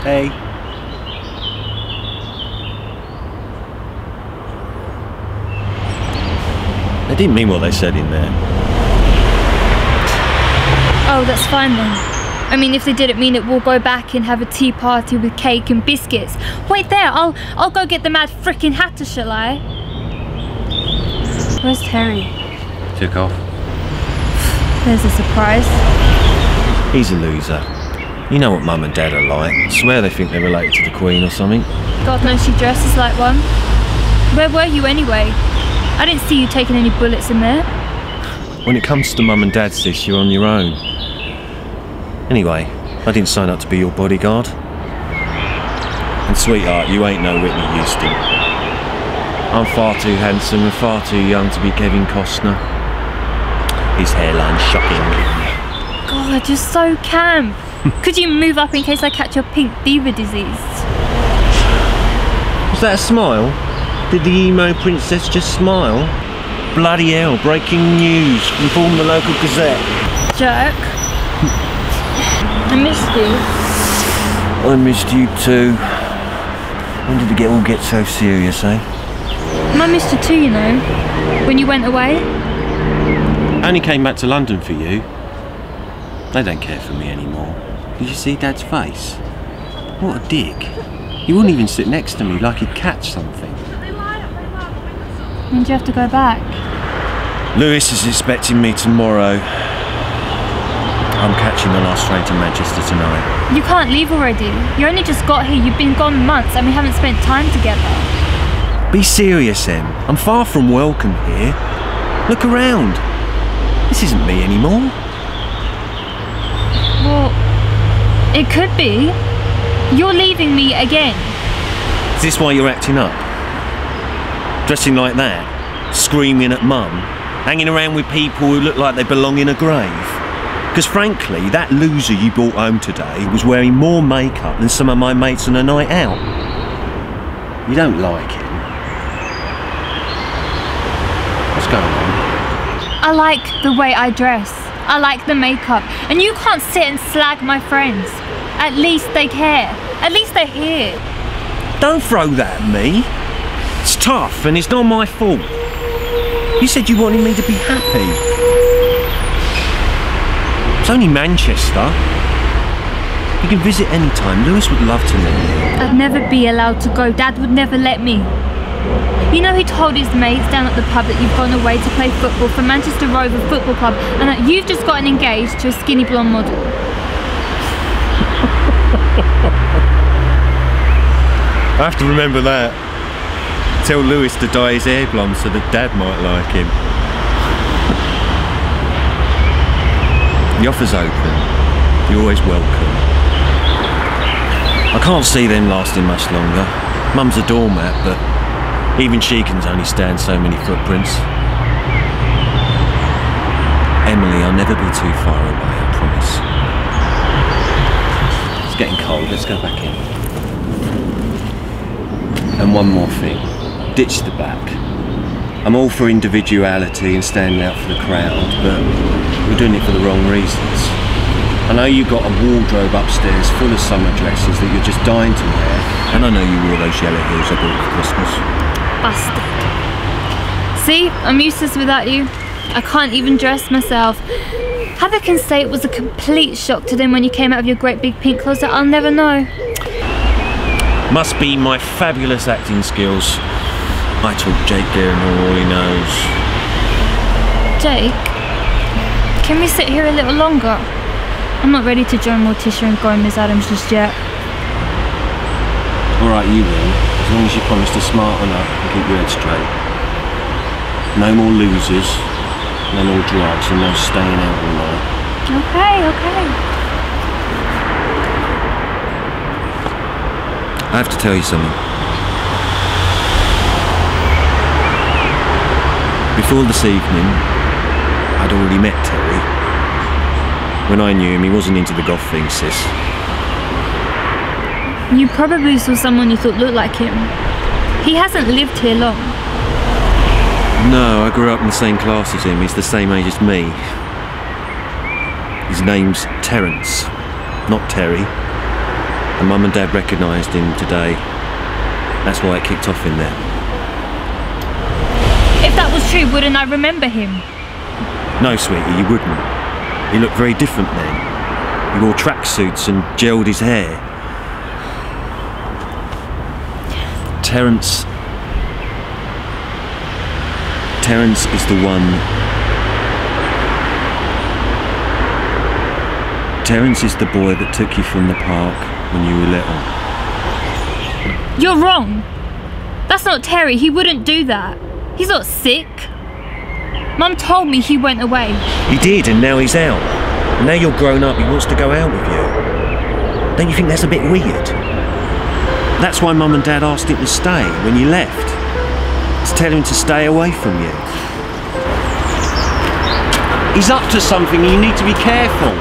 Hey. They didn't mean what they said in there. Oh, that's fine then. I mean, if they didn't mean it, we'll go back and have a tea party with cake and biscuits. Wait there, I'll go get the mad frickin' hatter, shall I? Where's Terry? Took off. There's a surprise. He's a loser. You know what Mum and Dad are like. Swear they think they're related to the Queen or something. God knows she dresses like one. Where were you anyway? I didn't see you taking any bullets in there. When it comes to Mum and Dad, sis, you're on your own. Anyway, I didn't sign up to be your bodyguard. And sweetheart, you ain't no Whitney Houston. I'm far too handsome and far too young to be Kevin Costner. His hairline's shocking. God, you're so camp. Could you move up in case I catch your pink fever disease? Was that a smile? Did the emo princess just smile? Bloody hell, breaking news. Inform the local gazette. Jerk. I missed you. I missed you too. When did it all get so serious, eh? I missed you too, you know. When you went away. I only came back to London for you. They don't care for me anymore. Did you see Dad's face? What a dick. He wouldn't even sit next to me like he'd catch something. When do you have to go back? Lewis is expecting me tomorrow. I'm catching the last train to Manchester tonight. You can't leave already. You only just got here. You've been gone months and we haven't spent time together. Be serious, Em. I'm far from welcome here. Look around. This isn't me anymore. Well, it could be. You're leaving me again. Is this why you're acting up? Dressing like that? Screaming at Mum? Hanging around with people who look like they belong in a grave? Because frankly, that loser you brought home today was wearing more makeup than some of my mates on a night out. You don't like him. What's going on? I like the way I dress. I like the makeup. And you can't sit and slag my friends. At least they care. At least they're here. Don't throw that at me. It's tough and it's not my fault. You said you wanted me to be happy. It's only Manchester. You can visit any time. Lewis would love to meet you. I'd never be allowed to go. Dad would never let me. You know, he told his mates down at the pub that you've gone away to play football for Manchester Rover Football Club and that you've just gotten engaged to a skinny blonde model. I have to remember that. Tell Lewis to dye his hair blonde so that Dad might like him. The offer's open. You're always welcome. I can't see them lasting much longer. Mum's a doormat, but even she can only stand so many footprints. Emily, I'll never be too far away, I promise. It's getting cold, let's go back in. And one more thing, ditch the back. I'm all for individuality and standing out for the crowd, but we're doing it for the wrong reasons. I know you've got a wardrobe upstairs full of summer dresses that you're just dying to wear, and I know you wore those yellow heels I bought for Christmas. Bastard. See, I'm useless without you. I can't even dress myself. Heather can say it was a complete shock to them when you came out of your great big pink closet. I'll never know. Must be my fabulous acting skills. I taught Jake Gyllenhaal all he knows. Jake, can we sit here a little longer? I'm not ready to join Morticia and Gomez Adams just yet. Alright, you will, as long as you promise to smarten up and keep your head straight. No more losers, no more drugs, and no staying out all night. Okay, okay. I have to tell you something. Before this evening, I'd already met Terry. When I knew him, he wasn't into the goth thing, sis. You probably saw someone you thought looked like him. He hasn't lived here long. No, I grew up in the same class as him. He's the same age as me. His name's Terence, not Terry. And Mum and Dad recognised him today. That's why it kicked off in there. If that was true, wouldn't I remember him? No, sweetie, you wouldn't. He looked very different then. He wore tracksuits and gelled his hair. Terence is the one. Terence is the boy that took you from the park when you were little. You're wrong. That's not Terry. He wouldn't do that. He's not sick. Mum told me he went away. He did, and now he's out. And now you're grown up, he wants to go out with you. Don't you think that's a bit weird? That's why Mum and Dad asked him to stay when you left. To tell him to stay away from you. He's up to something and you need to be careful.